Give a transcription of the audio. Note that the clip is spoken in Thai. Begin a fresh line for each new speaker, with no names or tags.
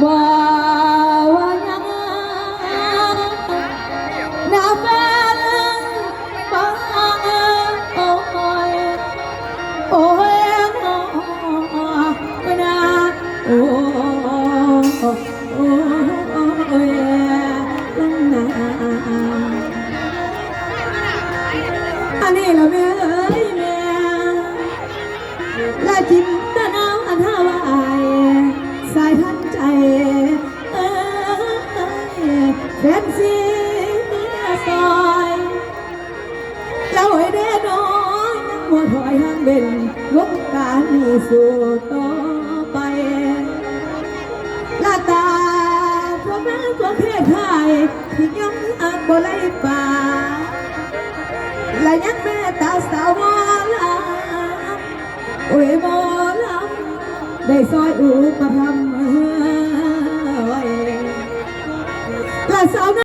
บ่ว่ายังน่าเป็นฟังโอ้ยโอ้ยนะโอ้โอ้ยลังนาอันนี้ละแม่เอ้ยแม่และจินตนาอันหาวายสายทันใจเอ้ยแฟนซีซอยแล้วไอ้เด้น้อยยังมัวถอยห่างเบนวงการนี้สู่ต่อไปลาตาพวกนั้นตัวเพศไทยที่ยังอักบ่ไล่ป่าและยังแม่ตาสาวลาโอ้ยบ่ลำได้ซอยอุปธรรมไว้และสาว